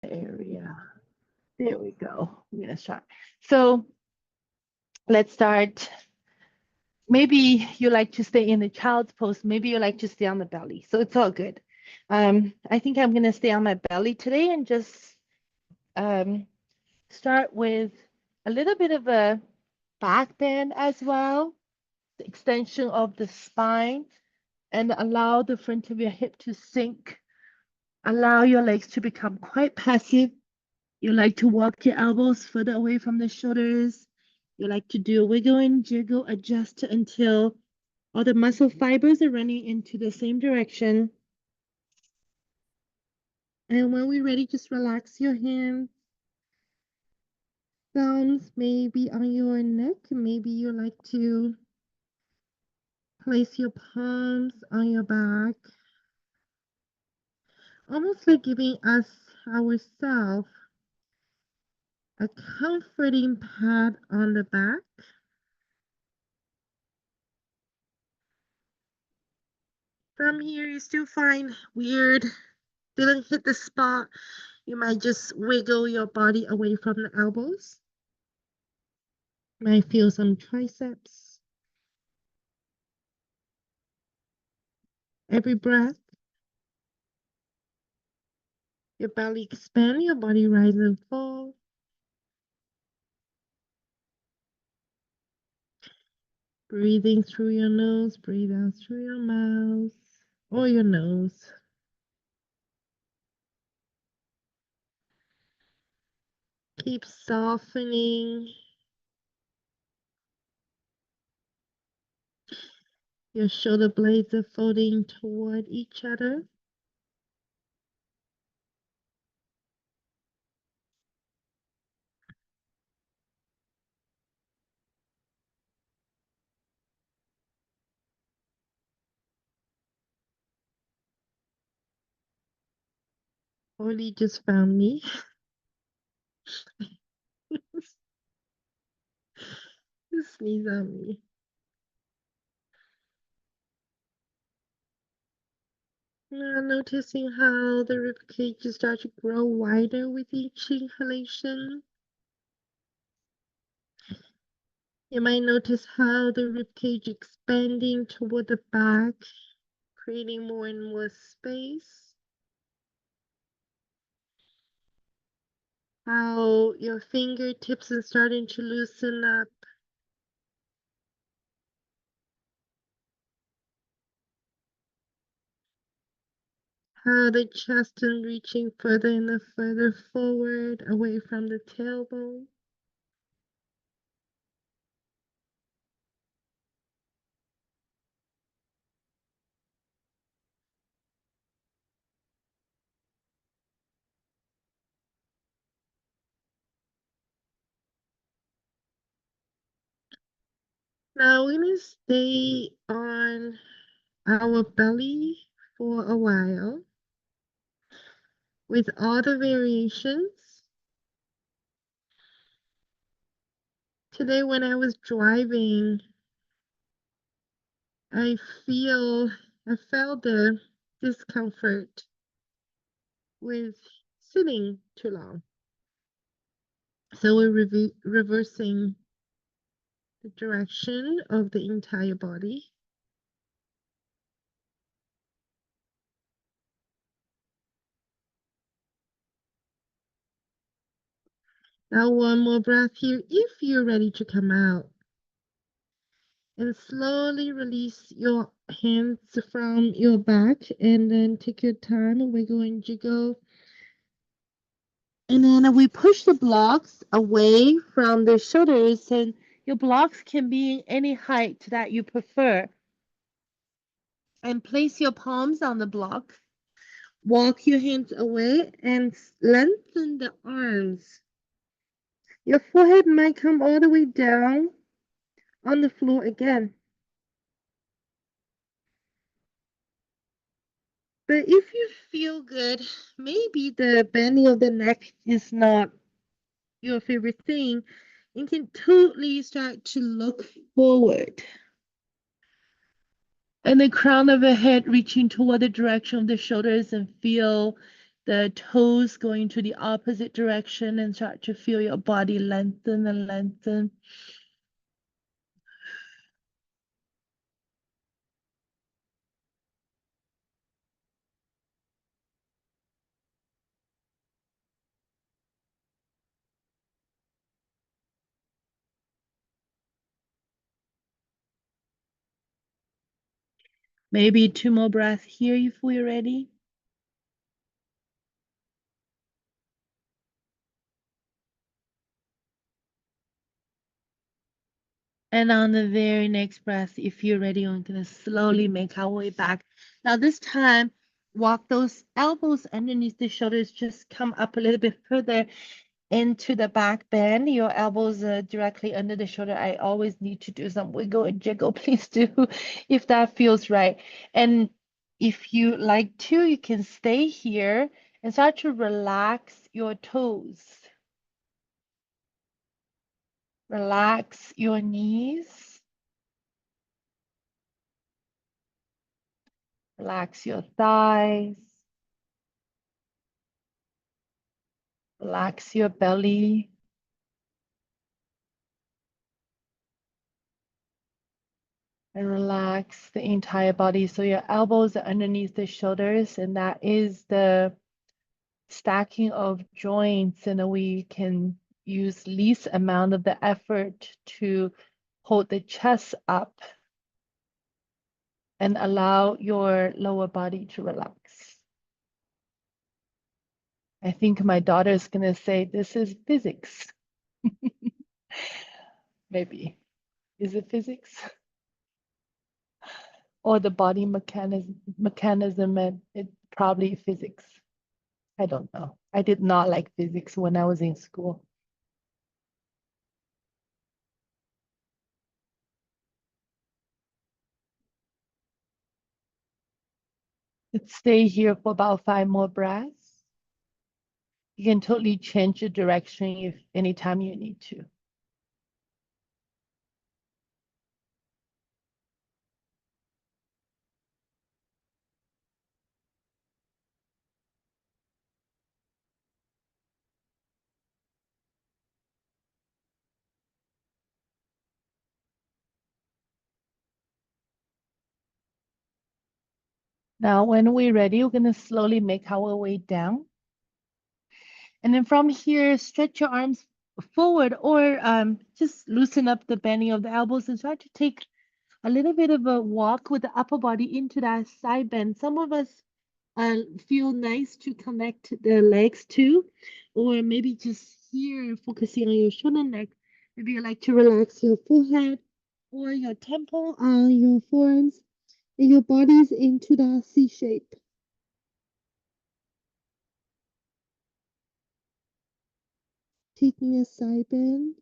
area. There we go. I'm gonna start. So let's start. Maybe you like to stay in the child's pose. Maybe you like to stay on the belly. So it's all good. I think I'm gonna stay on my belly today and just um, start with a little bit of a back bend as well, the extension of the spine, and allow the front of your hip to sink. Allow your legs to become quite passive. You like to walk your elbows further away from the shoulders. You like to do a wiggle and jiggle, adjust until all the muscle fibers are running into the same direction. And when we're ready, just relax your hands. Thumbs maybe on your neck. Maybe you like to place your palms on your back. Almost like giving ourselves a comforting pat on the back. From here, you still find weird, didn't hit the spot. You might just wiggle your body away from the elbows. Might feel some triceps. Every breath, your belly expand, your body rise and fall. Breathing through your nose, breathe out through your mouth or your nose. Keep softening your shoulder blades are folding toward each other. Holy just found me. Sneeze on me. Now noticing how the rib cages start to grow wider with each inhalation. You might notice how the rib cage expanding toward the back, creating more and more space. How your fingertips are starting to loosen up. How the chest is reaching further and further forward, away from the tailbone. Now we're going to stay on our belly for a while with all the variations. Today when I was driving, I felt the discomfort with sitting too long. So we're reversing the direction of the entire body. Now one more breath here if you're ready to come out. And slowly release your hands from your back and then take your time and wiggle and jiggle. And then we push the blocks away from the shoulders, and your blocks can be any height that you prefer. And place your palms on the block. Walk your hands away and lengthen the arms. Your forehead might come all the way down on the floor again. But if you feel good, maybe the bending of the neck is not your favorite thing, you can totally start to look forward. And the crown of the head reaching toward the direction of the shoulders and feel the toes going to the opposite direction and start to feel your body lengthen and lengthen. Maybe 2 more breaths here if we're ready. And on the very next breath, if you're ready, we're going to slowly make our way back. Now, this time, walk those elbows underneath the shoulders, just come up a little bit further into the back bend. Your elbows are directly under the shoulder. I always need to do some wiggle and jiggle. Please do if that feels right. And if you like to, you can stay here and start to relax your toes. Relax your knees. Relax your thighs. Relax your belly. And relax the entire body. So your elbows are underneath the shoulders, and that is the stacking of joints, and we can use least amount of the effort to hold the chest up and allow your lower body to relax. I think my daughter is going to say this is physics. Maybe. Is it physics? Or the body mechanism and it probably physics. I don't know. I did not like physics when I was in school. Let's stay here for about 5 more breaths. You can totally change the direction if anytime you need to. Now, when we're ready, we're going to slowly make our way down. And then from here, stretch your arms forward or just loosen up the bending of the elbows and start to take a little bit of a walk with the upper body into that side bend. Some of us feel nice to connect the legs too, or maybe just here focusing on your shoulder neck. Maybe you like to relax your forehead or your temple, your forearms, and your body's into that C shape. Taking a side bend.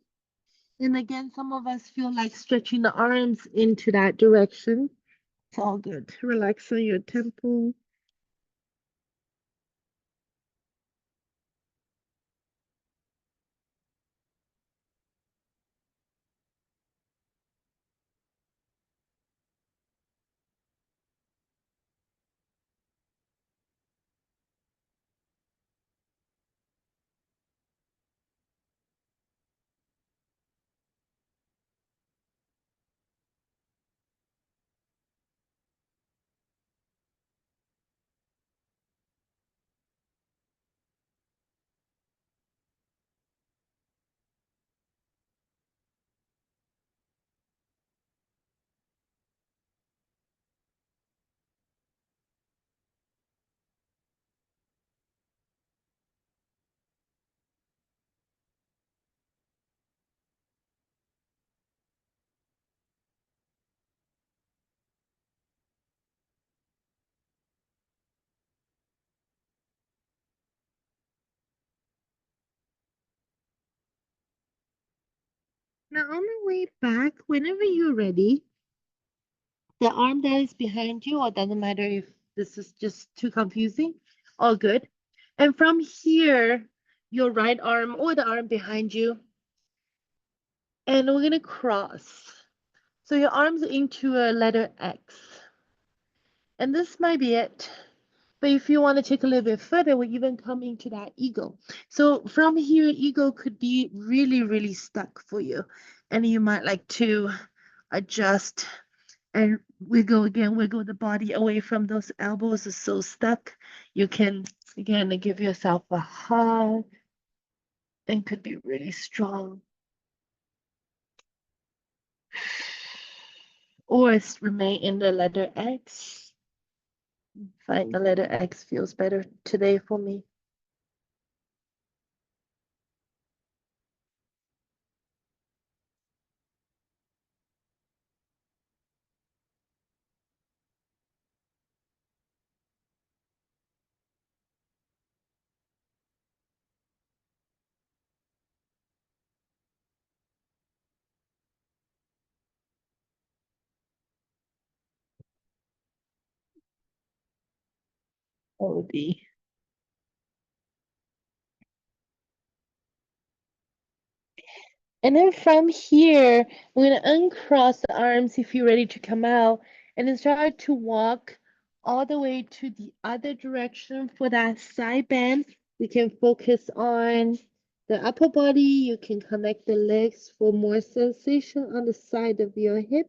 And again, some of us feel like stretching the arms into that direction. It's all good. Relax on your temple. Now, on the way back, whenever you're ready, the arm that is behind you, or doesn't matter if this is just too confusing, all good. And from here, your right arm or the arm behind you, and we're gonna cross. So your arms into a letter X. And this might be it. But if you want to take a little bit further, we're even coming to that ego. So from here, ego could be really, really stuck for you. And you might like to adjust and wiggle the body away from those elbows are so stuck. You can, again, give yourself a hug and could be really strong. Or remain in the letter X. Find the letter X feels better today for me. OD. And then from here, we're going to uncross the arms if you're ready to come out and then start to walk all the way to the other direction for that side bend. We can focus on the upper body. You can connect the legs for more sensation on the side of your hip.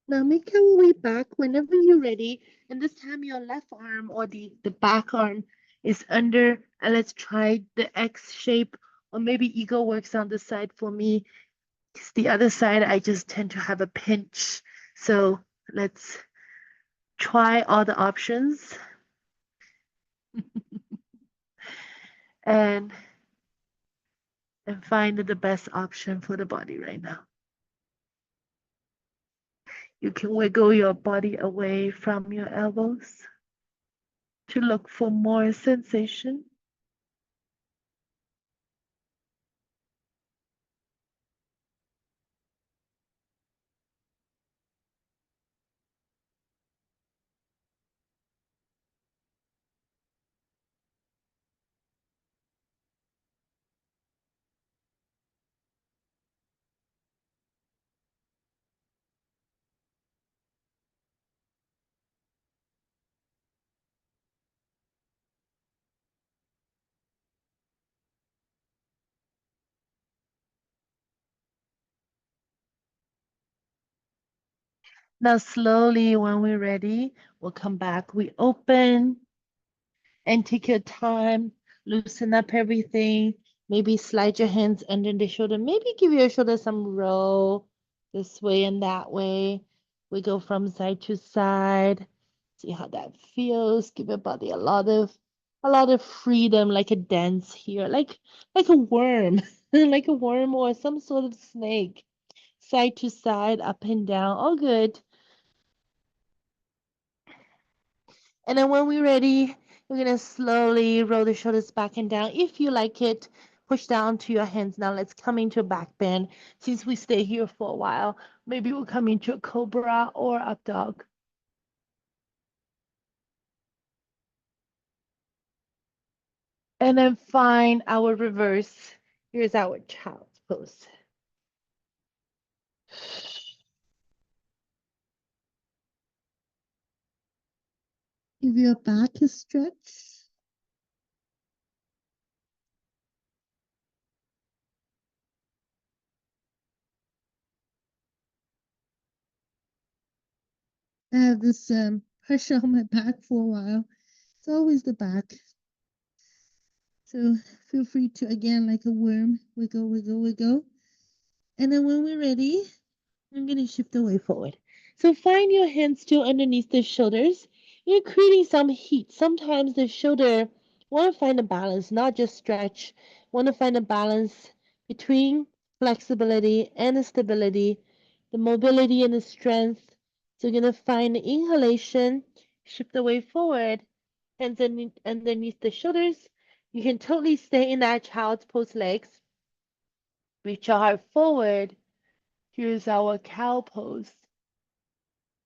Now make your way back whenever you're ready. And this time your left arm or the back arm is under. And let's try the X shape. Or maybe ego works on the side for me. Because the other side, I just tend to have a pinch. So let's try all the options. and find the best option for the body right now. You can wiggle your body away from your elbows to look for more sensation. Now, slowly, when we're ready, we'll come back. We open and take your time, loosen up everything. Maybe slide your hands under the shoulder. Maybe give your shoulder some roll this way and that way. We go from side to side. See how that feels. Give your body a lot of freedom, like a dance here, like a worm, like a worm or some sort of snake. Side to side, up and down, all good. And then when we're ready, we're gonna slowly roll the shoulders back and down. If you like it, push down to your hands. Now let's come into a back bend. Since we stay here for a while, maybe we'll come into a cobra or up dog. And then find our reverse. Here's our child's pose. Give your back a stretch. I have this pressure on my back for a while. It's always the back. So feel free to, again, like a worm, wiggle, wiggle, wiggle. And then when we're ready, I'm going to shift away forward. So find your hands still underneath the shoulders. You're creating some heat. Sometimes the shoulder want to find a balance, not just stretch. Want to find a balance between flexibility and the stability, the mobility and the strength. So you're going to find the inhalation, shift away forward, hands underneath the shoulders. You can totally stay in that child's pose legs. Reach your heart forward. Here's our cow pose.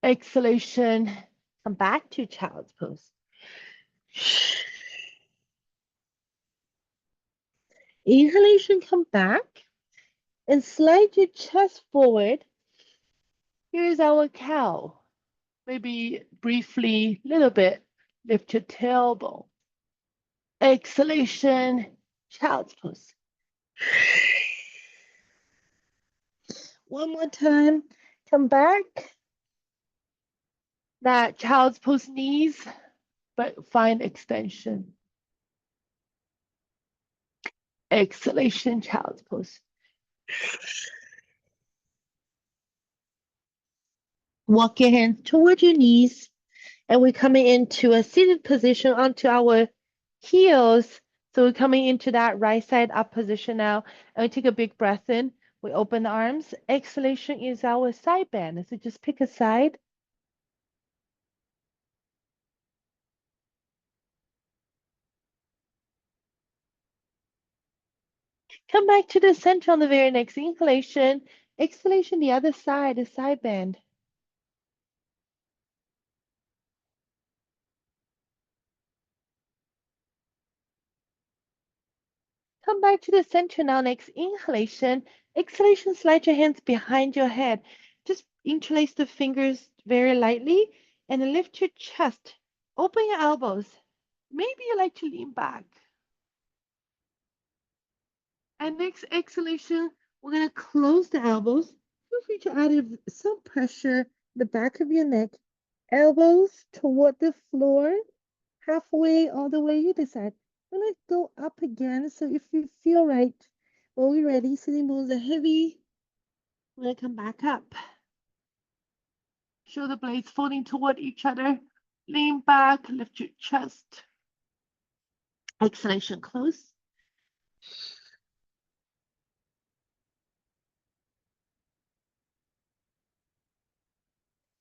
Exhalation. Come back to child's pose. Inhalation, come back and slide your chest forward. Here's our cow. Maybe briefly, little bit, lift your tailbone. Exhalation, child's pose. One more time. Come back. That child's pose knees, but find extension. Exhalation, child's pose. Walk your hands toward your knees, and we're coming into a seated position onto our heels. So we're coming into that right side up position now. And we take a big breath in. We open the arms. Exhalation is our side bend. So just pick a side. Come back to the center on the very next inhalation. Exhalation, the other side, the side bend. Come back to the center now. Next inhalation. Exhalation, slide your hands behind your head. Just interlace the fingers very lightly and then lift your chest. Open your elbows. Maybe you like to lean back. And next exhalation, we're going to close the elbows. Feel free to add some pressure the back of your neck. Elbows toward the floor, halfway all the way you decide. I'm going to go up again. So if you feel right, when we're ready, sitting bones are heavy. We're going to come back up. Shoulder blades folding toward each other. Lean back, lift your chest. Exhalation, close.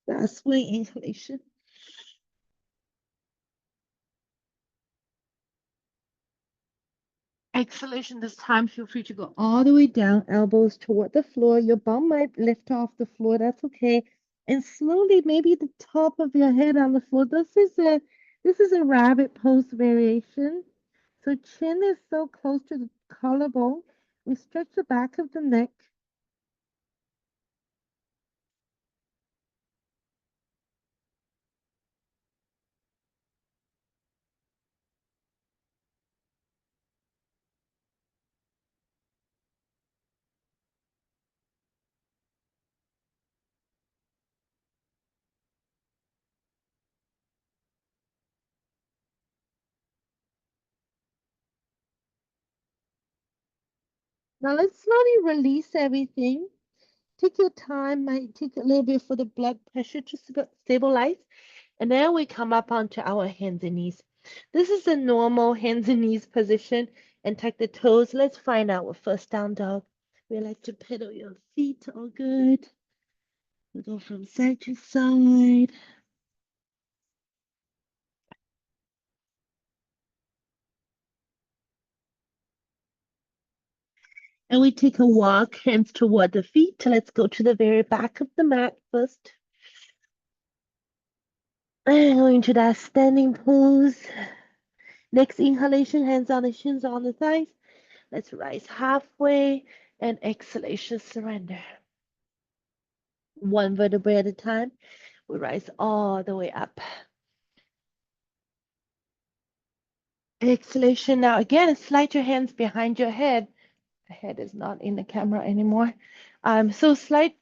Last way, inhalation. Exhalation, this time feel free to go all the way down, elbows toward the floor. Your bum might lift off the floor, that's okay. And slowly, maybe the top of your head on the floor. This is a rabbit pose variation. So chin is so close to the collarbone. We stretch the back of the neck. Now let's slowly release everything. Take your time, might take a little bit for the blood pressure to stabilize. And then we come up onto our hands and knees. This is a normal hands and knees position, and tuck the toes. Let's find our first down dog. We like to pedal your feet, all good. We go from side to side. And we take a walk, hands toward the feet. Let's go to the very back of the mat first. And go into that standing pose. Next inhalation, hands on the shins, on the thighs. Let's rise halfway, and exhalation, surrender. One vertebrae at a time. We rise all the way up. Exhalation. Now again, slide your hands behind your head. The head is not in the camera anymore. So slide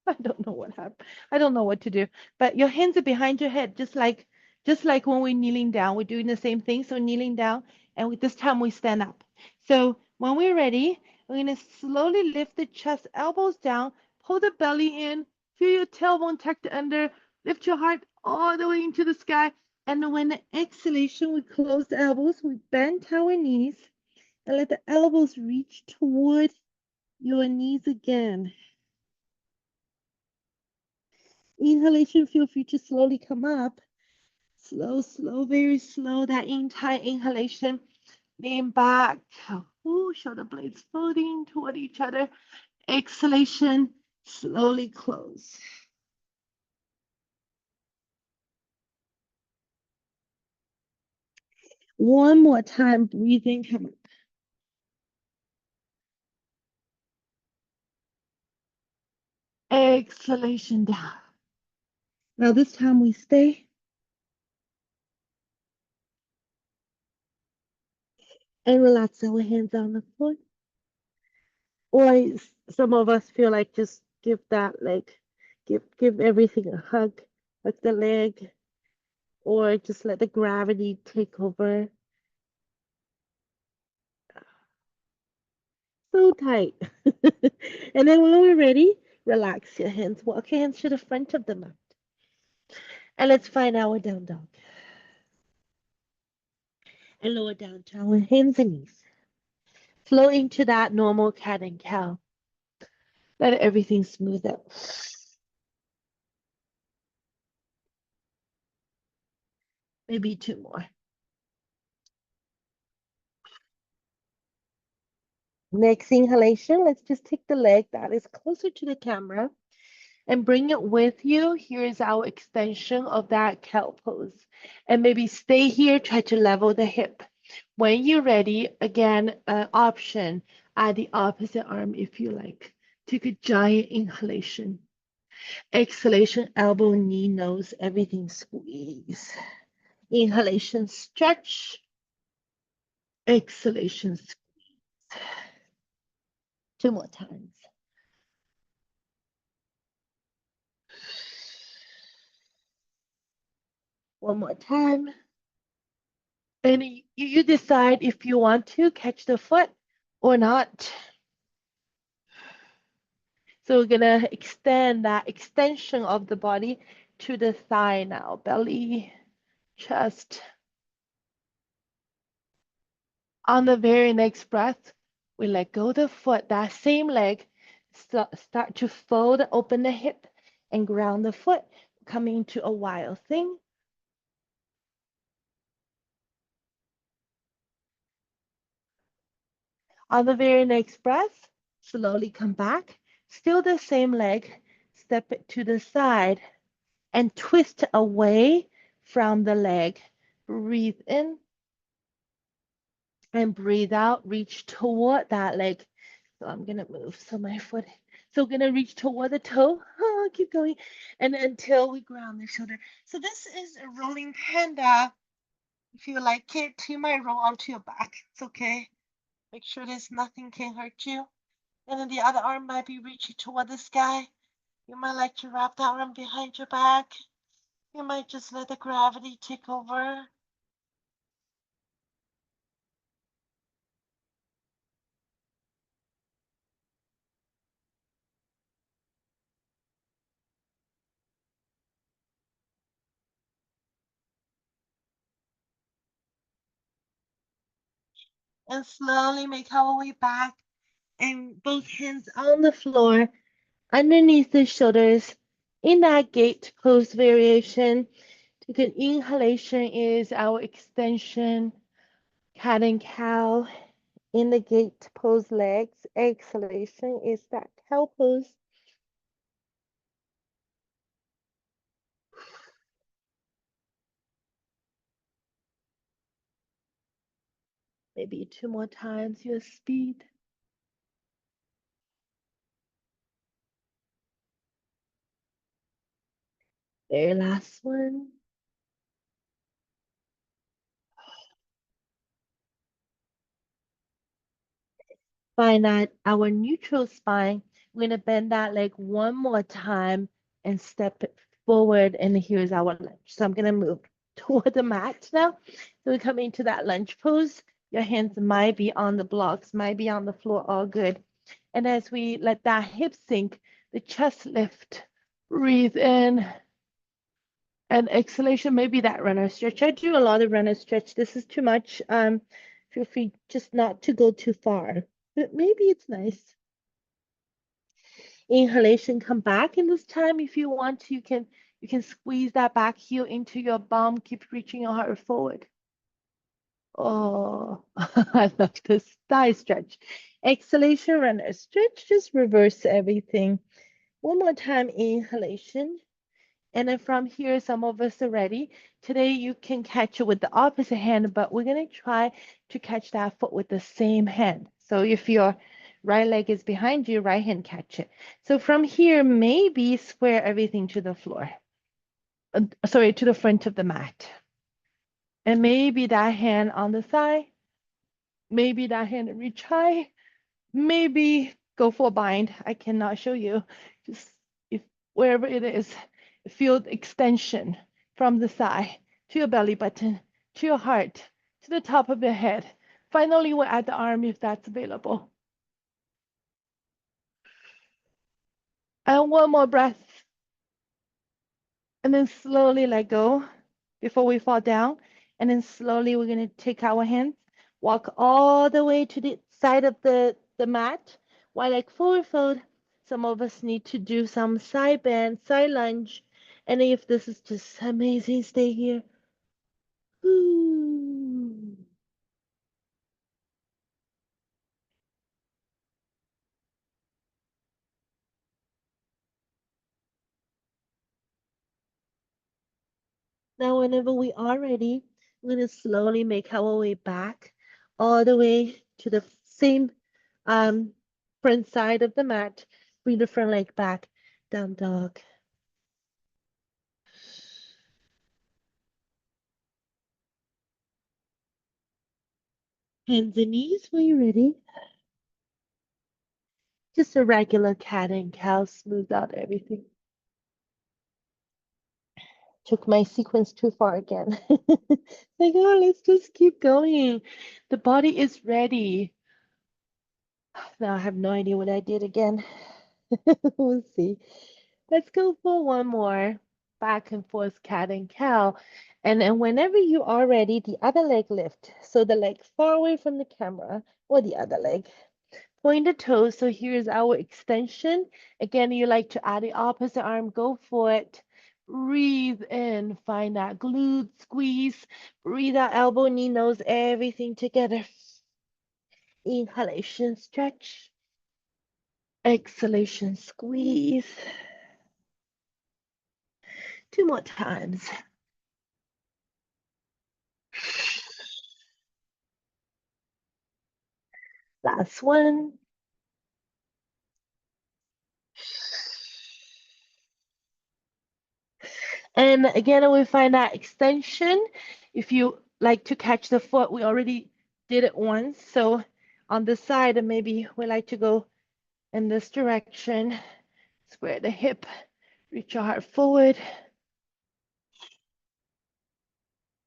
I don't know what happened. I don't know what to do. But your hands are behind your head, just like when we're kneeling down. We're doing the same thing. So kneeling down, and this time we stand up. So when we're ready, we're gonna slowly lift the chest, elbows down, pull the belly in, feel your tailbone tucked under, lift your heart all the way into the sky. And when the exhalation, we close the elbows, we bend our knees, and let the elbows reach toward your knees again. Inhalation, feel free to slowly come up. Slow, slow, very slow. That entire inhalation. Lean back. Ooh, shoulder blades folding toward each other. Exhalation, slowly close. One more time, breathing, come up. Exhalation down. Now this time we stay and relax our hands on the floor. Or some of us feel like just give that leg, give everything a hug, hug the leg, or just let the gravity take over. So tight. And then when we're ready, relax your hands. Walk your hands to the front of the mat. And let's find our down dog. And lower down to our hands and knees. Flow into that normal cat and cow. Let everything smooth out. Maybe two more. Next inhalation, let's just take the leg that is closer to the camera and bring it with you. Here's our extension of that cow pose. And maybe stay here, try to level the hip. When you're ready, again, option, add the opposite arm if you like. Take a giant inhalation. Exhalation, elbow, knee, nose, everything squeeze. Inhalation, stretch. Exhalation, squeeze. Two more times. One more time. And you decide if you want to catch the foot or not. So we're gonna extend that extension of the body to the thigh now, belly, chest. On the very next breath, we let go the foot, that same leg, start to fold, open the hip, and ground the foot, coming to a wild thing. On the very next breath, slowly come back, still the same leg, step it to the side, and twist away from the leg. Breathe in and breathe out. Reach toward that leg. So I'm gonna move so my foot. So we're gonna reach toward the toe. Oh, keep going, and until we ground the shoulder. So this is a rolling panda. If you like it, you might roll onto your back. It's okay. Make sure there's nothing can hurt you. And then the other arm might be reaching toward the sky. You might like to wrap that arm behind your back. You might just let the gravity take over. And slowly make our way back. And both hands on the floor, underneath the shoulders. In that gate pose variation, take an inhalation is our extension, cat and cow. In the gate pose legs, exhalation is that cow pose. Maybe two more times your speed. Very last one. Find that our neutral spine, We're gonna bend that leg one more time and step it forward, and here's our lunge. So I'm gonna move toward the mat now. So we come into that lunge pose. Your hands might be on the blocks, might be on the floor, all good. And as we let that hip sink, the chest lift, breathe in, and exhalation, maybe that runner stretch. I do a lot of runner stretch. This is too much. Feel free just not to go too far, but maybe it's nice. Inhalation, come back, and this time if you want to, you can squeeze that back heel into your bum, keep reaching your heart forward. Oh, I love this thigh stretch. Exhalation, runner stretch, just reverse everything. One more time, inhalation. And then from here, some of us are ready. Today, you can catch it with the opposite hand, but we're going to try to catch that foot with the same hand. So if your right leg is behind you, right hand catch it. So from here, maybe square everything to the floor. Sorry, to the front of the mat. And maybe that hand on the thigh. Maybe that hand reach high. Maybe go for a bind. I cannot show you. Just if wherever it is, feel the extension from the thigh to your belly button, to your heart, to the top of your head. Finally, we'll add the arm if that's available. And one more breath. And then slowly let go before we fall down. And then slowly we're going to take our hands, walk all the way to the side of the mat. While like forward fold, some of us need to do some side bend, side lunge. And if this is just amazing, stay here. Ooh. Now, whenever we are ready, we're going to slowly make our way back all the way to the same front side of the mat. Bring the front leg back, down dog. Hands and knees when you're ready. Just a regular cat and cow, smooth out everything. Took my sequence too far again. Like, oh, let's just keep going. The body is ready. Now I have no idea what I did again. We'll see. Let's go for one more back and forth cat and cow. And then whenever you are ready, the other leg lift. So the leg far away from the camera or the other leg. Point the toes. So here's our extension. Again, you like to add the opposite arm, go for it. Breathe in, find that glute squeeze. Breathe out, elbow, knee, nose, everything together. Inhalation, stretch. Exhalation, squeeze. Two more times. Last one. And again, we find that extension. If you like to catch the foot, we already did it once. So on this side, maybe we like to go in this direction. Square the hip, reach your heart forward.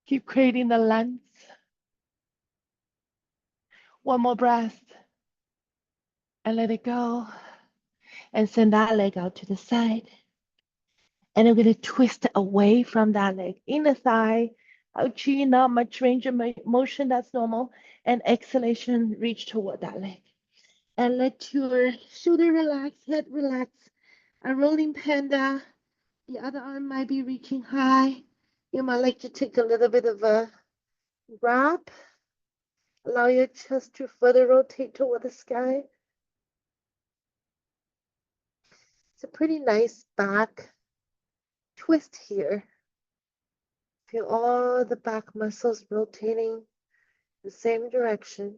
Keep creating the length. One more breath. And let it go. And send that leg out to the side. And I'm going to twist away from that leg. Inner thigh, ouchie, not much range of motion, that's normal. And exhalation, reach toward that leg. And let your shoulder relax, head relax. A rolling panda. The other arm might be reaching high. You might like to take a little bit of a wrap. Allow your chest to further rotate toward the sky. It's a pretty nice back twist here. Feel all the back muscles rotating the same direction.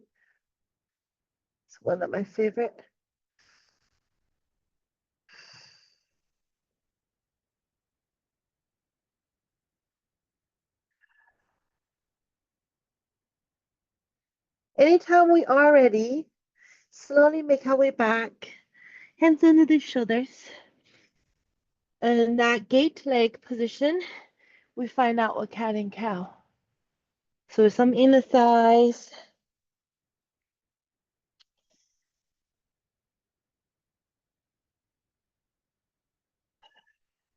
It's one of my favorite. Anytime we are ready, slowly make our way back Hands under the shoulders. And that gate leg position, we find out what cat and cow. So some inner thighs.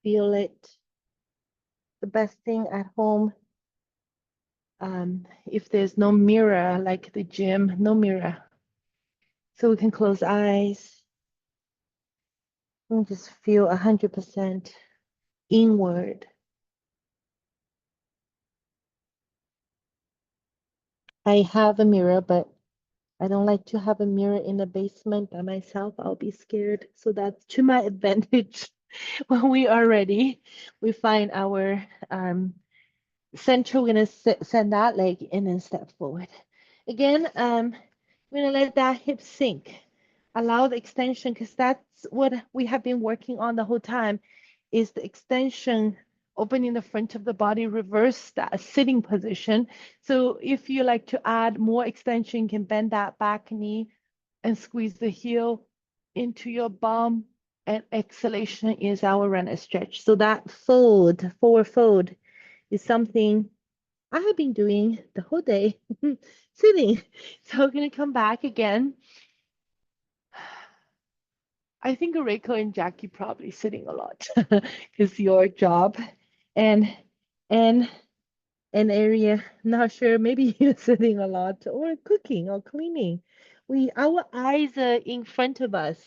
Feel it. The best thing at home, if there's no mirror, like the gym, no mirror. So we can close eyes and just feel 100% inward. I have a mirror, but I don't like to have a mirror in the basement by myself. I'll be scared. So that's to my advantage. When we are ready, we find our center. We're going to send that leg in and step forward. Again, we're going to let that hip sink. Allow the extension, because that's what we have been working on the whole time, is the extension, opening the front of the body, reverse that sitting position. So if you like to add more extension, you can bend that back knee and squeeze the heel into your bum. And exhalation is our runner stretch. So that fold, forward fold, is something I have been doing the whole day, sitting. So we're going to come back again. I think Reiko and Jackie probably sitting a lot because your job and and an area, not sure, maybe you're sitting a lot or cooking or cleaning. Our eyes are in front of us,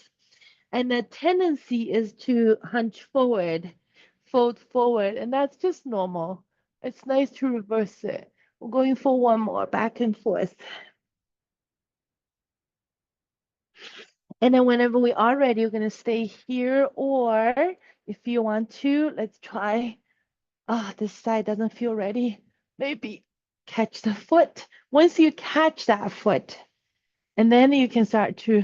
and the tendency is to hunch forward, fold forward, and that's just normal. It's nice to reverse it. We're going for one more, back and forth. And then whenever we are ready, we're going to stay here, or if you want to, let's try. This side doesn't feel ready. Maybe catch the foot. Once you catch that foot, and then you can start to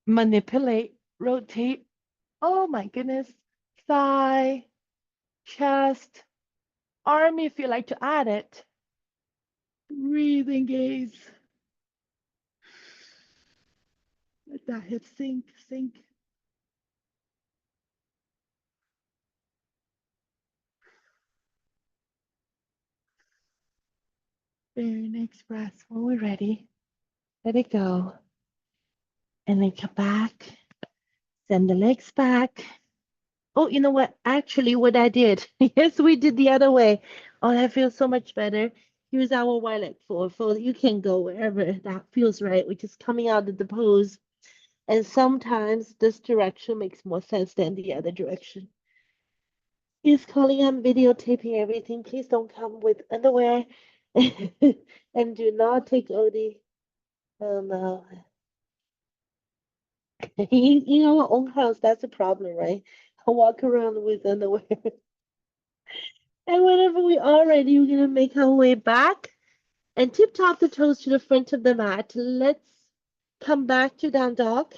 manipulate, rotate. Oh my goodness. Thigh, chest, arm if you like to add it. Breathing gaze. Let that hip sink, sink. Very next breath. When we're ready, let it go. And then come back. Send the legs back. Oh, you know what? Actually, what I did, yes, we did the other way. Oh, that feels so much better. Here's our wide leg forward fold. You can go wherever that feels right, which is coming out of the pose. And sometimes this direction makes more sense than the other direction. He's calling, I'm videotaping everything. Please don't come with underwear. And do not take OD. Oh no. In our own house, that's a problem, right? I walk around with underwear. And whenever we are ready, we're gonna make our way back and tip top the toes to the front of the mat. Let's come back to down dog.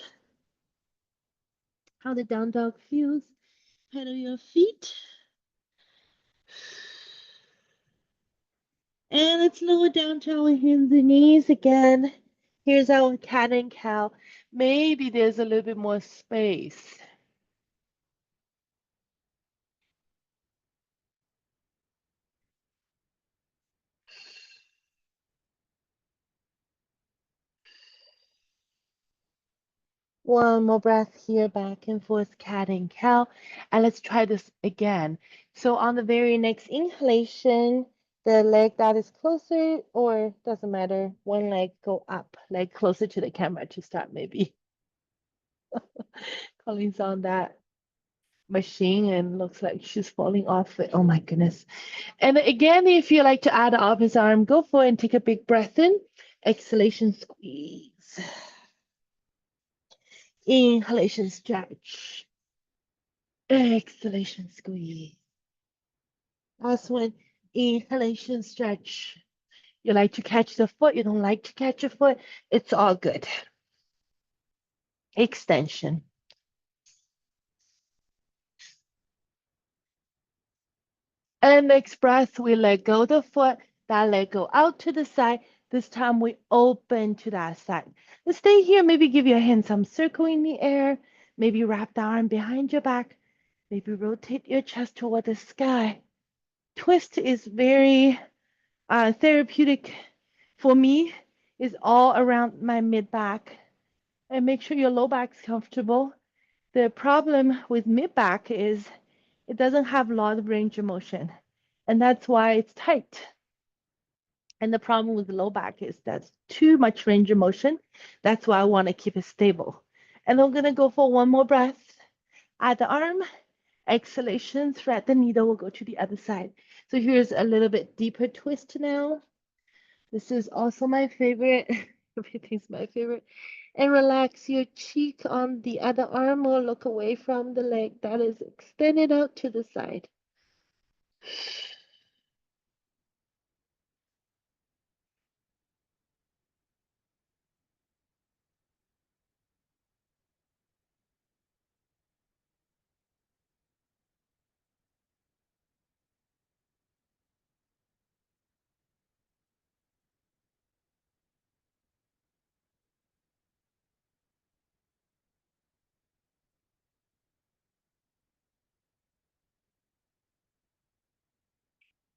How the down dog feels. Pedal your feet. And let's lower down to our hands and knees again. Here's our cat and cow. Maybe there's a little bit more space. One more breath here, back and forth, cat and cow. And let's try this again. So on the very next inhalation, the leg that is closer, or doesn't matter, one leg go up, leg closer to the camera to start maybe. Colleen's on that machine and looks like she's falling off it. Oh my goodness. And again, if you like to add the opposite arm, go for it and take a big breath in. Exhalation, squeeze. Inhalation, stretch. Exhalation, squeeze. Last one, inhalation, stretch. You like to catch the foot, you don't like to catch a foot, it's all good. Extension. And next breath, we let go the foot, that leg go out to the side, This time we open to that side. Let's stay here. Maybe give your hand some circle in the air. Maybe wrap the arm behind your back. Maybe rotate your chest toward the sky. Twist is very therapeutic for me. Is all around my mid back. And make sure your low back is comfortable. The problem with mid back is it doesn't have a lot of range of motion. And that's why it's tight. And the problem with the low back is that's too much range of motion. That's why I want to keep it stable. And I'm going to go for one more breath. At the arm, exhalation, thread the needle, will go to the other side. So here's a little bit deeper twist now. This is also my favorite. Everything's my favorite. And relax your cheek on the other arm or look away from the leg that is extended out to the side.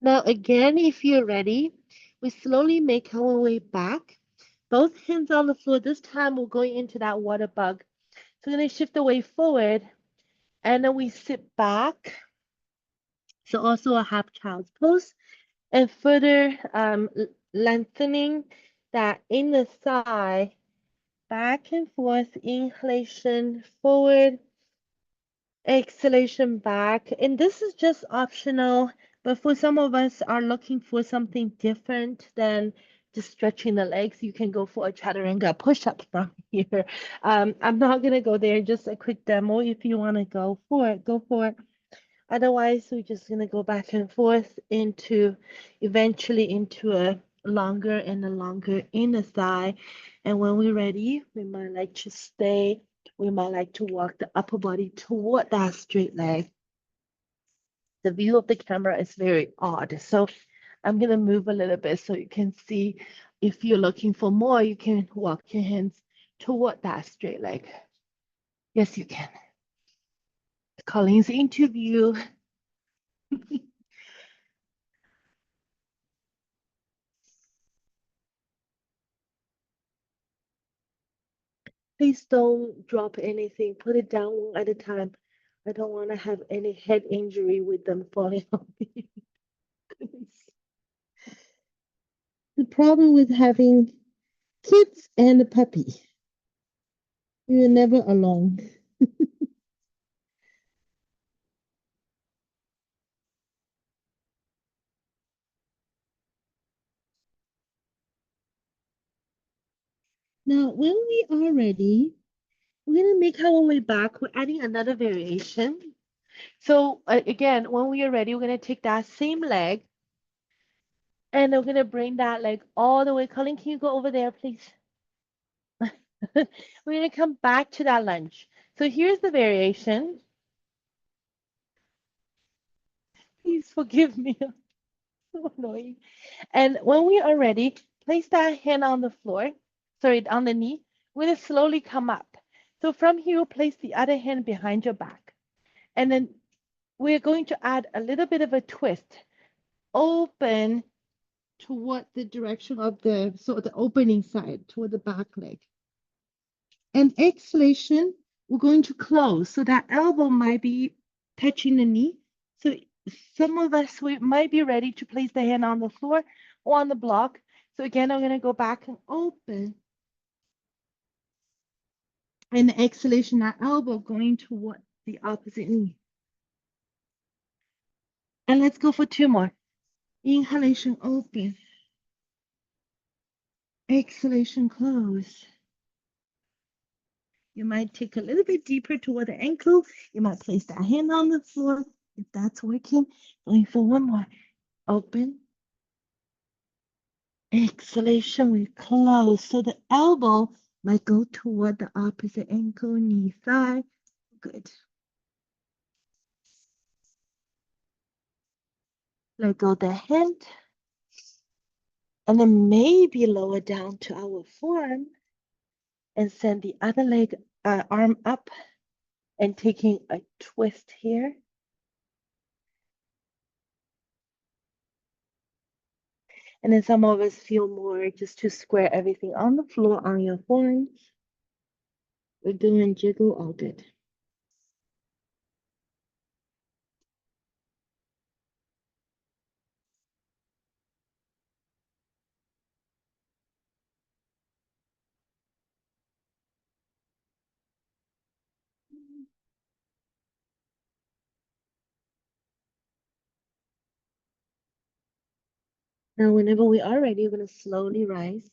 Now again, if you're ready, we slowly make our way back. Both hands on the floor. This time we're going into that water bug. So we're going to shift the weight forward and then we sit back. So also a half child's pose and further lengthening that inner thigh back and forth, inhalation forward, exhalation back. And this is just optional, but for some of us are looking for something different than just stretching the legs, you can go for a chaturanga push-up from here. I'm not gonna go there, just a quick demo. If you wanna go for it, go for it. Otherwise, we're just gonna go back and forth into, eventually into a longer and a longer inner thigh. And when we're ready, we might like to stay, we might like to walk the upper body toward that straight leg. The view of the camera is very odd. So I'm gonna move a little bit so you can see. If you're looking for more, you can walk your hands toward that straight leg. Yes, you can. Colleen's interview. Please don't drop anything. Put it down one at a time. I don't want to have any head injury with them falling on me. The problem with having kids and a puppy, you're never alone. Now, when we are ready, we're going to make our way back. We're adding another variation. So again, when we are ready, we're going to take that same leg and we're going to bring that leg all the way. Colleen, can you go over there, please? We're going to come back to that lunge. So here's the variation. Please forgive me. So annoying. And when we are ready, place that hand on the floor, sorry, on the knee. We're going to slowly come up. So from here, place the other hand behind your back. And then we're going to add a little bit of a twist. Open toward the direction of the opening side, toward the back leg. And exhalation, we're going to close. So that elbow might be touching the knee. So some of us, we might be ready to place the hand on the floor or on the block. So again, I'm going to go back and open. And the exhalation, that elbow going toward the opposite knee. And let's go for two more. Inhalation, open. Exhalation, close. You might take a little bit deeper toward the ankle. You might place that hand on the floor if that's working. Going for one more. Open. Exhalation, we close. So the elbow might go toward the opposite ankle, knee, thigh. Good. Let go the hand. And then maybe lower down to our forearm and send the other leg, arm up and taking a twist here. And then some of us feel more just to square everything on the floor on your forearms. We're doing jiggle, all good. Now, whenever we are ready, we're going to slowly rise.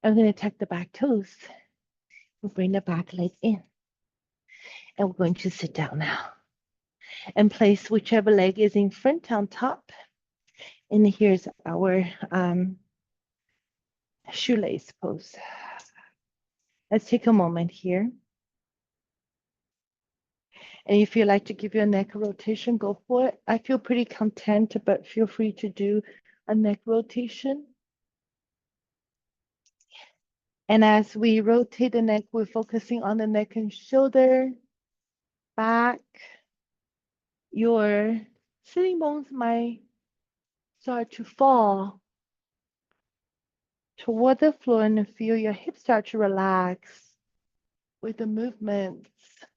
I'm going to tuck the back toes. We'll bring the back leg in. And we're going to sit down now. And place whichever leg is in front on top. And here's our shoelace pose. Let's take a moment here. And if you like to give your neck a rotation, go for it. I feel pretty content, but feel free to do a neck rotation. And as we rotate the neck, we're focusing on the neck and shoulder, back. Your sitting bones might start to fall toward the floor and feel your hips start to relax with the movements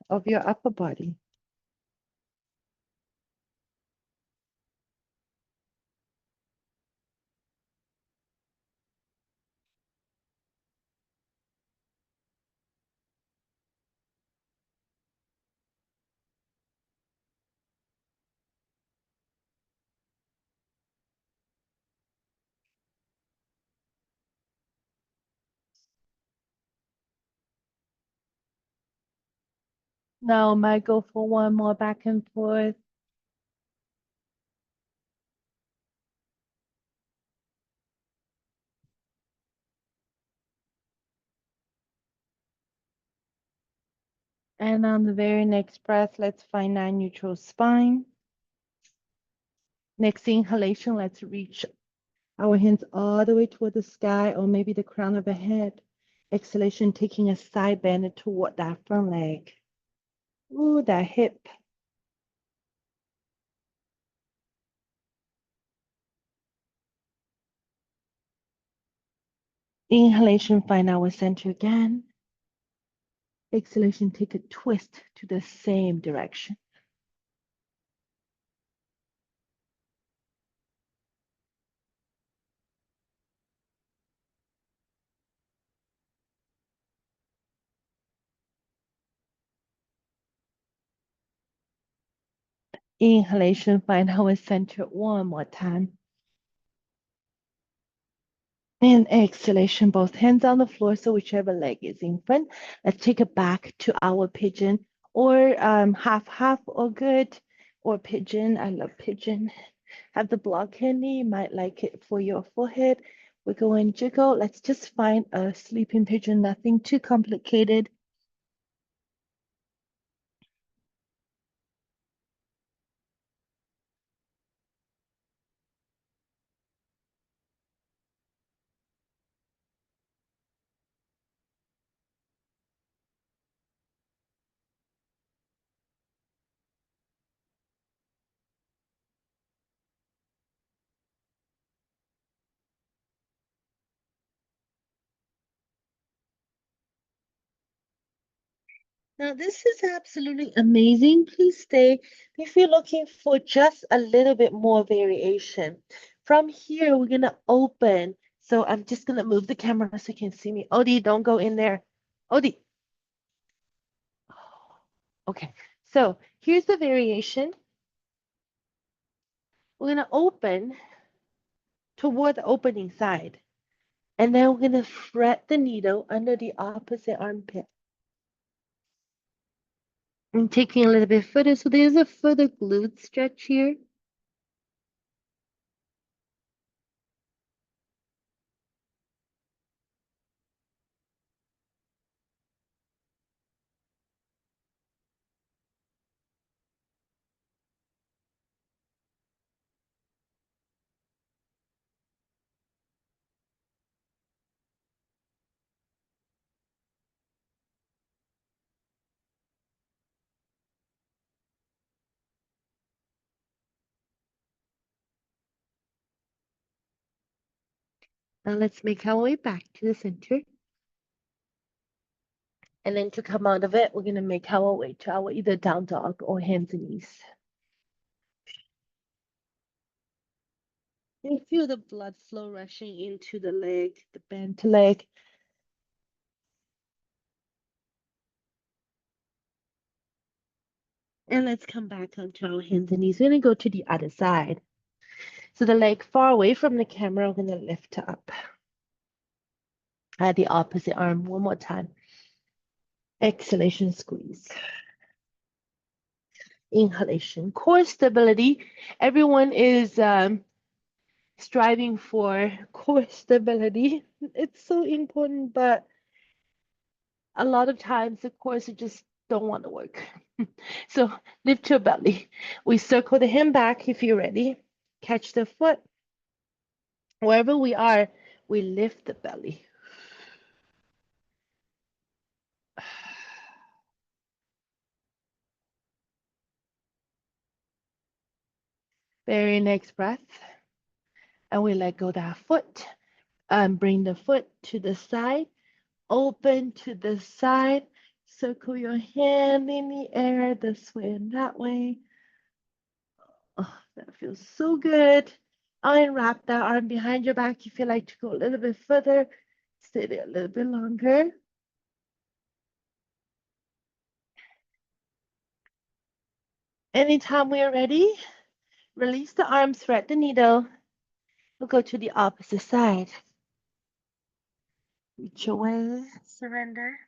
of your upper body. Now I might go for one more back and forth. And on the very next breath, let's find our neutral spine. Next inhalation, let's reach our hands all the way toward the sky or maybe the crown of the head. Exhalation, taking a side bend toward that front leg. Ooh, that hip. Inhalation, find our center again. Exhalation, take a twist to the same direction. Inhalation, find our center one more time. And exhalation, both hands on the floor, so whichever leg is in front. Let's take it back to our pigeon or half or good or pigeon. I love pigeon. Have the block handy. You might like it for your forehead. We're going jiggle. Let's just find a sleeping pigeon, nothing too complicated. Now, this is absolutely amazing. Please stay if you're looking for just a little bit more variation. From here, we're going to open. So I'm just going to move the camera so you can see me. Odie, don't go in there. Odie. Okay, so here's the variation. We're going to open toward the opening side. And then we're going to fret the needle under the opposite armpit. I'm taking a little bit further. So there's a further glute stretch here. Now let's make our way back to the center. And then to come out of it, we're going to make our way to our either down dog or hands and knees. And feel the blood flow rushing into the leg, the bent leg. And let's come back onto our hands and knees. We're going to go to the other side. So the leg far away from the camera, we're going to lift up. The opposite arm one more time. Exhalation, squeeze. Inhalation, core stability. Everyone is striving for core stability. It's so important, but a lot of times the cores just don't want to work. So lift your belly. We circle the hand back if you're ready. Catch the foot. Wherever we are, we lift the belly. Very next breath. And we let go that foot. Bring the foot to the side. Open to the side. Circle your hand in the air this way and that way. Oh, that feels so good. Unwrap that arm behind your back if you like to go a little bit further. Stay there a little bit longer. Anytime we're ready, release the arms, thread the needle. We'll go to the opposite side. Reach away, surrender.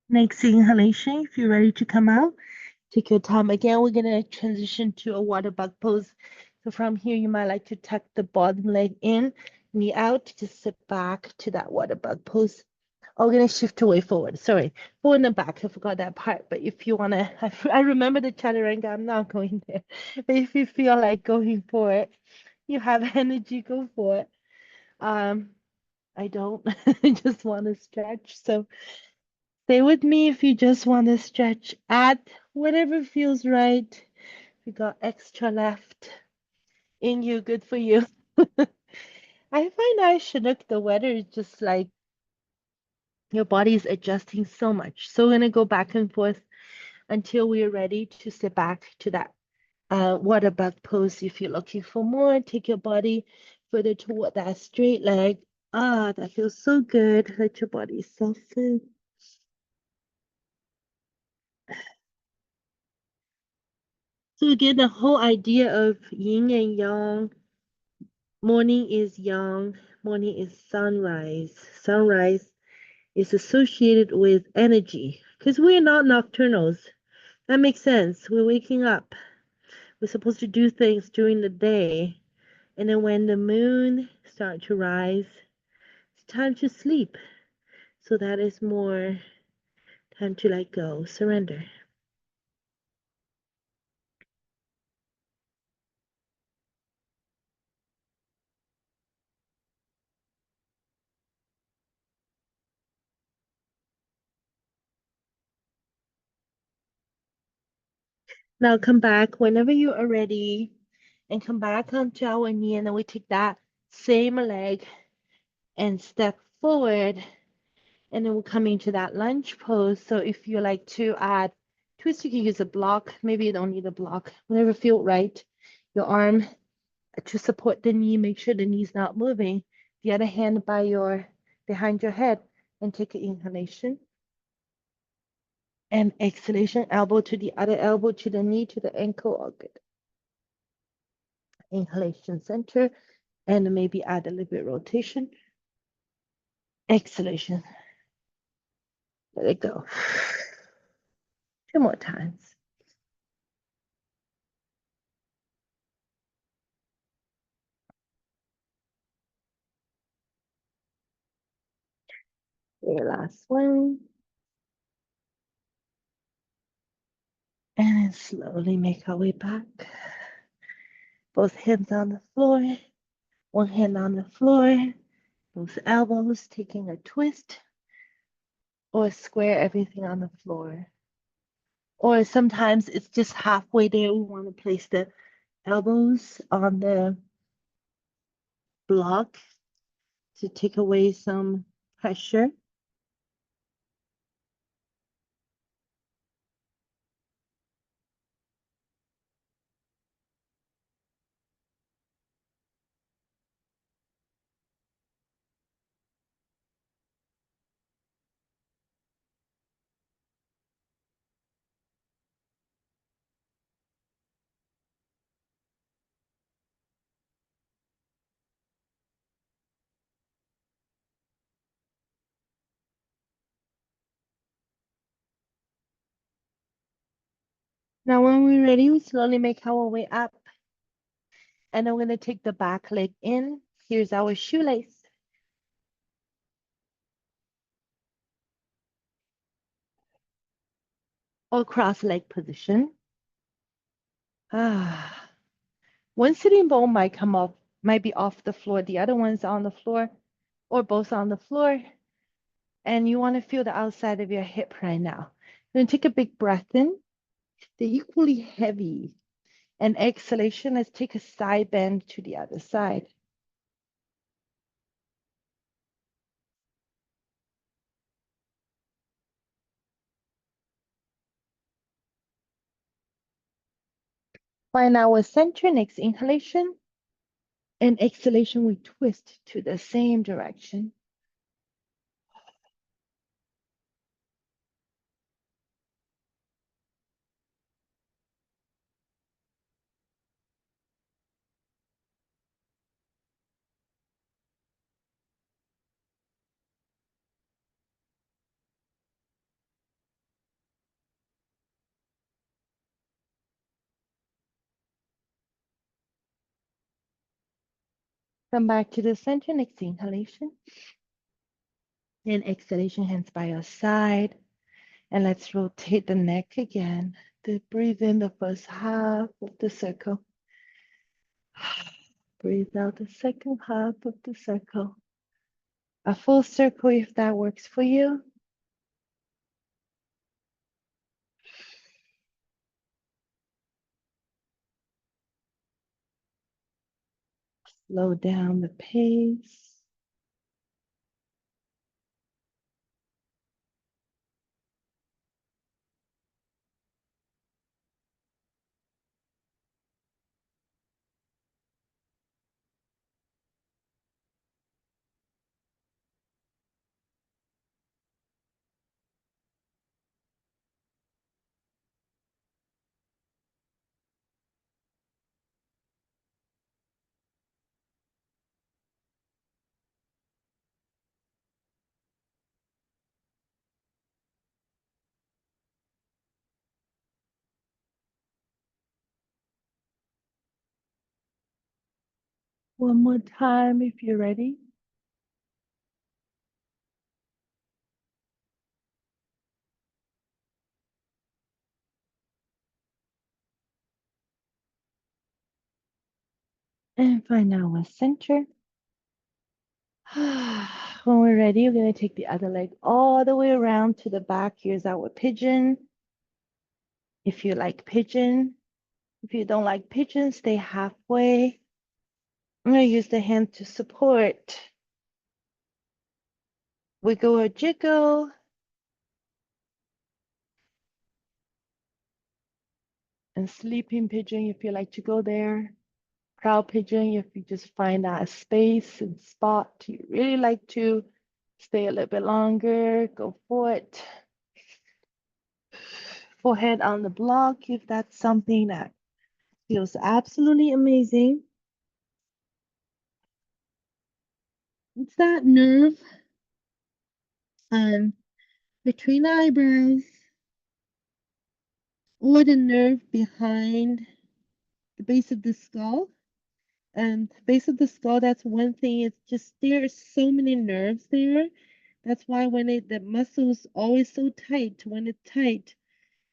Next inhalation, if you're ready to come out, take your time. Again, we're going to transition to a water bug pose. So from here, you might like to tuck the bottom leg in, knee out, just sit back to that water bug pose. Oh, we're going to shift away forward. Sorry, forward and back. I forgot that part. But if you want to, I remember the chaturanga. I'm not going there. But if you feel like going for it, you have energy, go for it. I don't. I just want to stretch. So stay with me if you just want to stretch. Add whatever feels right. We got extra left in you. Good for you. I find I Chinook, the weather is just like your body is adjusting so much. So we're gonna go back and forth until we're ready to sit back to that water bug pose. If you're looking for more, take your body further toward that straight leg. Ah, that feels so good. Let your body soften. So again, the whole idea of yin and yang, morning is yang, morning is sunrise. Sunrise is associated with energy because we're not nocturnals. That makes sense. We're waking up. We're supposed to do things during the day. And then when the moon starts to rise, it's time to sleep. So that is more time to let go, surrender. Now come back whenever you are ready and come back onto our knee, and then we take that same leg and step forward, and then we'll come into that lunge pose. So if you like to add twist, you can use a block. Maybe you don't need a block. Whenever feel right, your arm to support the knee, make sure the knee's not moving. The other hand by your behind your head, and take an inhalation and exhalation, elbow to the other elbow, to the knee, to the ankle, all good. Inhalation center, and maybe add a little bit rotation. Exhalation. Let it go. 2 more times. Your last one. And then slowly make our way back. Both hands on the floor. One hand on the floor. Both elbows taking a twist. Or square everything on the floor. Or sometimes it's just halfway there. We want to place the elbows on the block to take away some pressure. Now, when we're ready, we slowly make our way up. And I'm going to take the back leg in. Here's our shoelace. Or cross leg position. One sitting bone might come off, might be off the floor. The other one's on the floor, or both on the floor. And you want to feel the outside of your hip right now. Then take a big breath in. They're equally heavy. And exhalation, let's take a side bend to the other side. Find our center. Next inhalation. And exhalation, we twist to the same direction. Come back to the center. Next inhalation. And exhalation, hands by your side. And let's rotate the neck again. To breathe in the first half of the circle. Breathe out the second half of the circle. A full circle if that works for you. Slow down the pace. One more time if you're ready. And find our center. When we're ready, we're going to take the other leg all the way around to the back. Here's our pigeon. If you like pigeon. If you don't like pigeon, stay halfway. I'm going to use the hand to support. Wiggle or jiggle. And sleeping pigeon if you like to go there. Proud pigeon if you just find that space and spot you really like to stay a little bit longer, go for it. Forehead on the block if that's something that feels absolutely amazing. It's that nerve um between the eyebrows or the nerve behind the base of the skull. And base of the skull, that's one thing. It's just there are so many nerves there. That's why when the muscle is always so tight, when it's tight,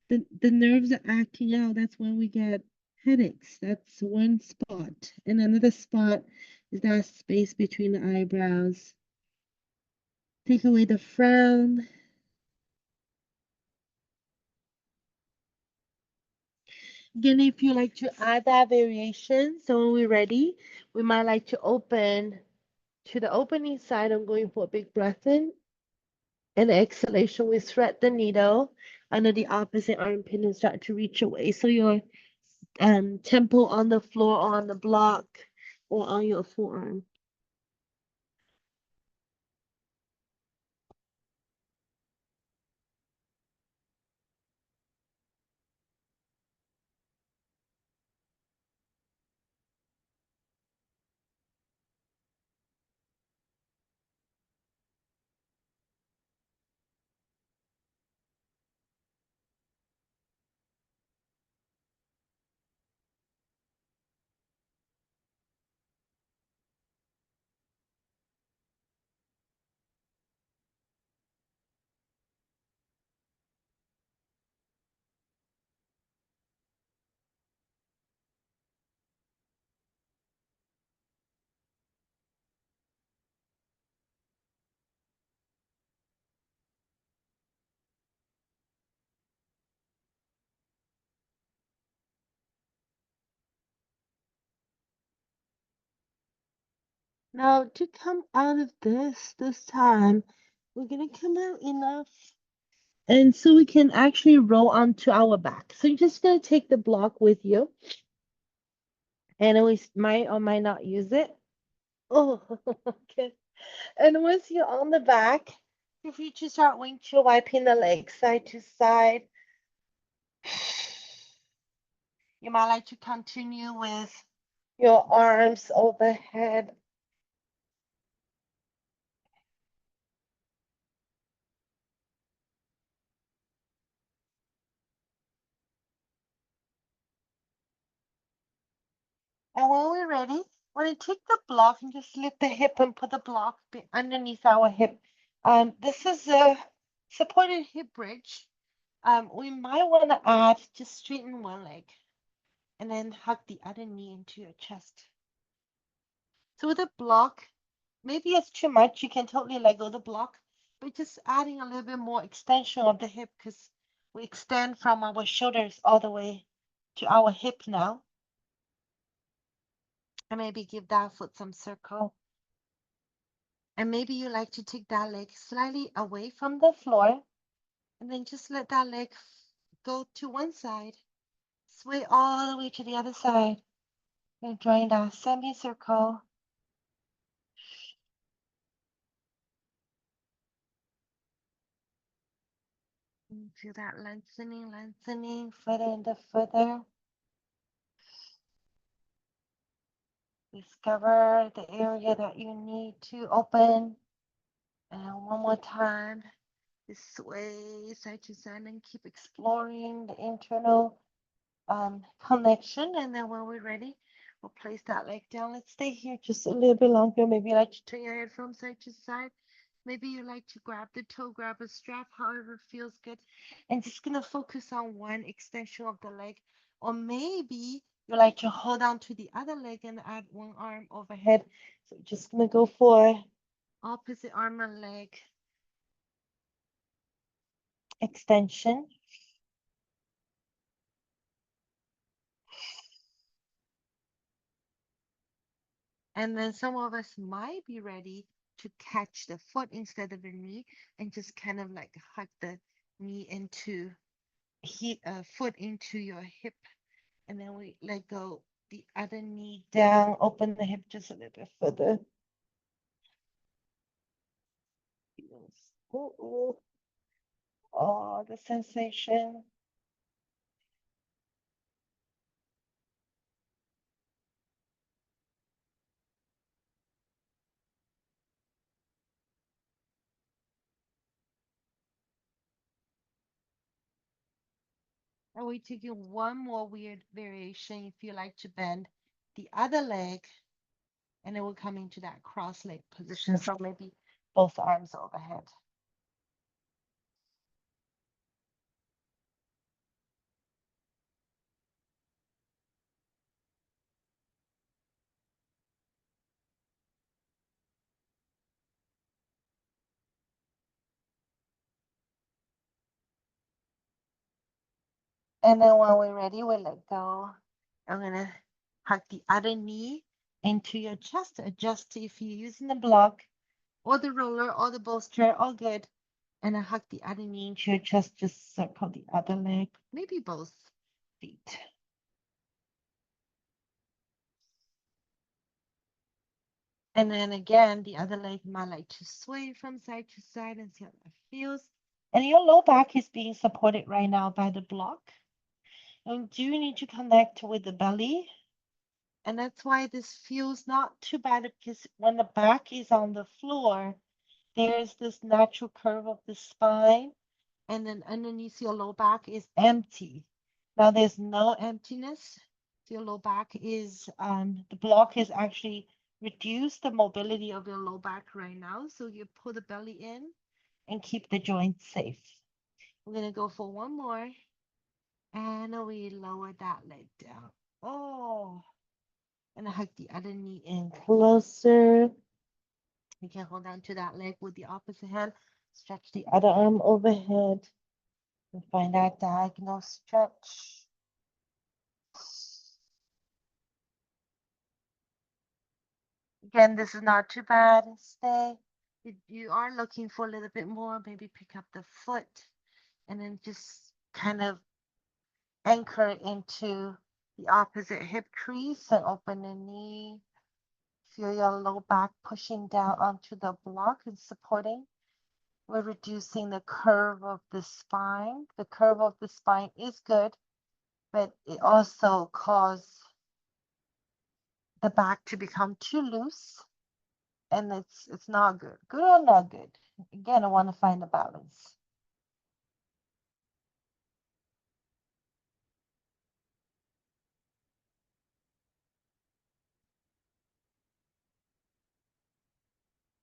the nerves are acting out. That's when we get headaches. That's one spot. And another spot is that space between the eyebrows. Take away the frown. Again, if you like to add that variation, so when we're ready, we might like to open to the opening side. I'm going for a big breath in and exhalation. We thread the needle under the opposite armpit and start to reach away. So your temple on the floor, or on the block, or on your forearm. Now to come out of this time, we're gonna come out enough. And so we can actually roll onto our back. So you're just gonna take the block with you, and we might or might not use it. Oh, okay. And once you're on the back, feel free to start windshield wiping the legs side to side. You might like to continue with your arms overhead. And when we're ready, we're going to take the block and just lift the hip and put the block underneath our hip. This is a supported hip bridge. We might want to add, just straighten one leg and then hug the other knee into your chest. So with a block, maybe it's too much. You can totally let go of the block, but just adding a little bit more extension of the hip, because we extend from our shoulders all the way to our hip now. And maybe give that foot some circle. And maybe you like to take that leg slightly away from the floor, and then just let that leg go to one side, sway all the way to the other side, and join that semicircle. And feel that lengthening, lengthening, further and further. Discover the area that you need to open. And one more time, just sway side to side and keep exploring the internal connection. And then when we're ready, we'll place that leg down. Let's stay here just a little bit longer. Maybe you like to turn your head from side to side. Maybe you like to grab the toe, grab a strap, however feels good. And just gonna focus on one extension of the leg. Or maybe you like to hold on to the other leg and add one arm overhead. So just gonna go for opposite arm and leg extension. And then some of us might be ready to catch the foot instead of the knee and just kind of like hug the knee into foot into your hip. And then we let go the other knee down, open the hip just a little bit further. Ooh, oh, the sensation. And we're taking one more weird variation. If you like to bend the other leg, and then we're coming to that cross leg position. So maybe both arms overhead. And then when we're ready, we let go. I'm gonna hug the other knee into your chest. Adjust if you're using the block or the roller or the bolster, all good. And I hug the other knee into your chest. Just circle the other leg, maybe both feet. And then again, the other leg might like to sway from side to side and see how that feels. And your low back is being supported right now by the block. And do you need to connect with the belly? And that's why this feels not too bad because when the back is on the floor, there's this natural curve of the spine, and then underneath your low back is empty. Now there's no emptiness. So your low back is the block is actually reduce the mobility of your low back right now. So you pull the belly in and keep the joints safe. We're gonna go for one more. And we lower that leg down. Oh, and I hug the other knee in closer. You can hold on to that leg with the opposite hand. Stretch the other arm overhead and find that diagonal stretch. Again, this is not too bad. Stay. You are looking for a little bit more, maybe pick up the foot and then just kind of anchor into the opposite hip crease and open the knee. Feel your low back pushing down onto the block and supporting. We're reducing the curve of the spine. The curve of the spine is good, but it also causes the back to become too loose, and it's not good. Good or not good? Again, I want to find a balance.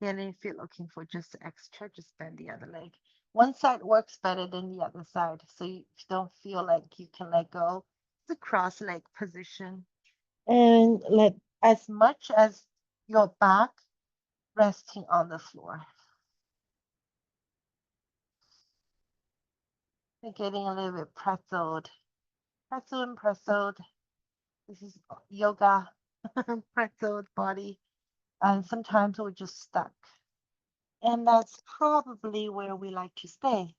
And if you're looking for just extra, just bend the other leg. One side works better than the other side, so you don't feel like you can let go. It's a cross leg position. And let as much as your back resting on the floor. They're getting a little bit pretzeled. Pretzel and pretzeled. This is yoga, pretzeled body. And sometimes we're just stuck. And that's probably where we like to stay.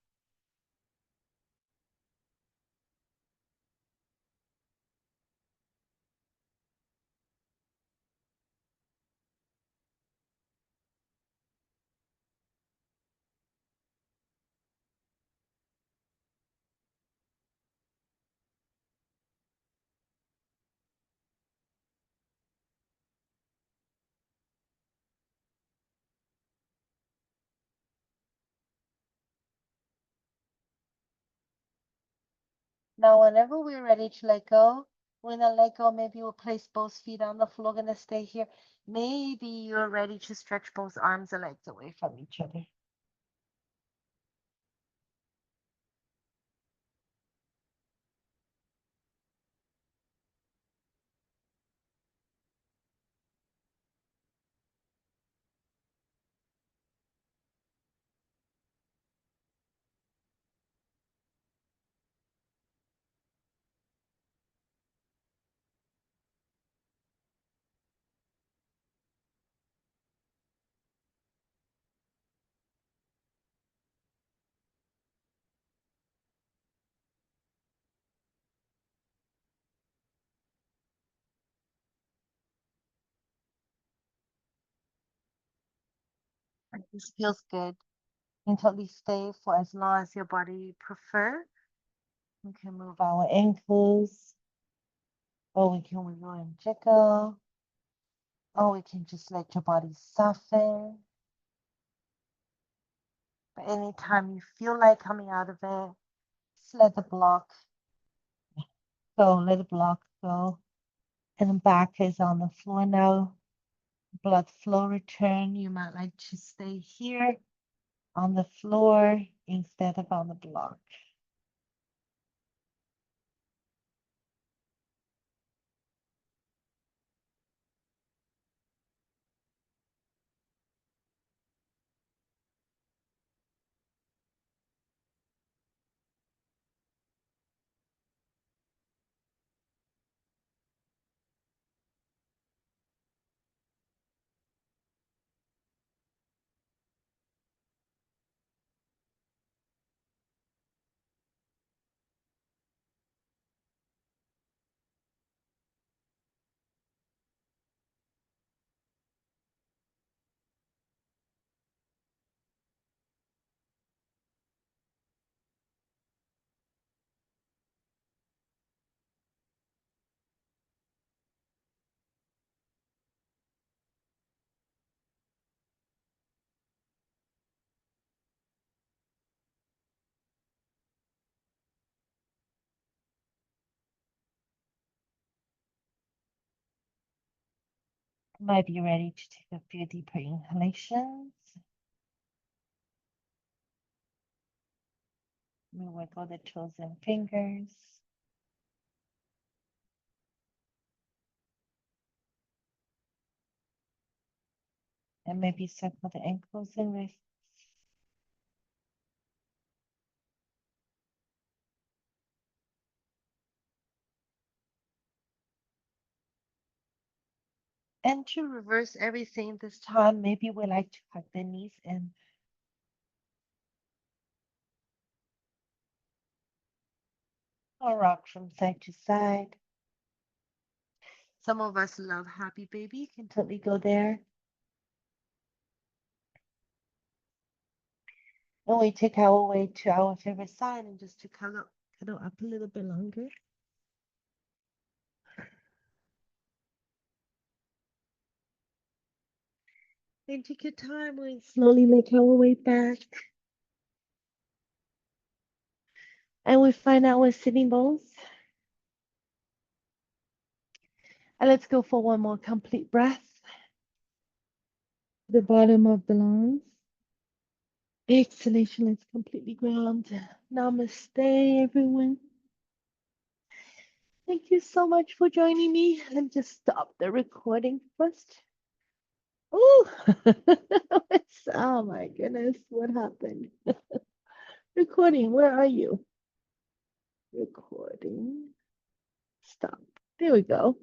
Now, whenever we're ready to let go, we're gonna let go. Maybe we'll place both feet on the floor, gonna stay here. Maybe you're ready to stretch both arms and legs away from each other. This feels good. You can totally stay for as long as your body prefer. We can move our ankles, or we can wiggle and jiggle, or we can just let your body soften. But anytime you feel like coming out of it, just let the block So let the block go. And the back is on the floor now. Blood flow return. You might like to stay here on the floor instead of on the block. Might be ready to take a few deeper inhalations. We wiggle the toes and fingers. And maybe circle the ankles and wrists. And to reverse everything this time, maybe we like to hug the knees in. Or rock from side to side. Some of us love happy baby. You can totally go there. And we take our way to our favorite side and just to cuddle up a little bit longer. And take your time. We slowly make our way back. And we find our sitting bones. And let's go for one more complete breath. The bottom of the lungs. Exhalation, let's completely ground. Namaste, everyone. Thank you so much for joining me. Let me just stop the recording first. Oh, oh my goodness, what happened? Recording, where are you? Recording. Stop. There we go.